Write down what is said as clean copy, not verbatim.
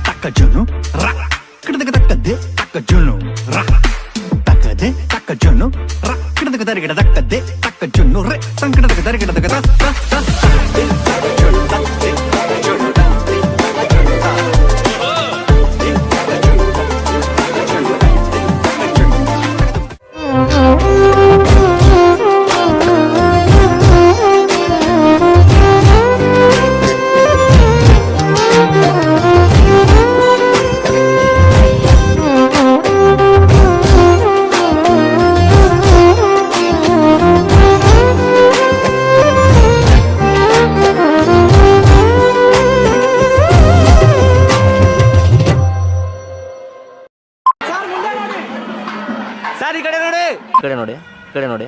Takajunu, ra, kidakadakade, takajunu, ra, takade, takajunu, ra, kidakadakade, takajunu, re, sankadakadakade, takajunu, sir ಈ ಕಡೆ ನೋಡಿ, ಈ ಕಡೆ ನೋಡಿ, ಈ ಕಡೆ ನೋಡಿ.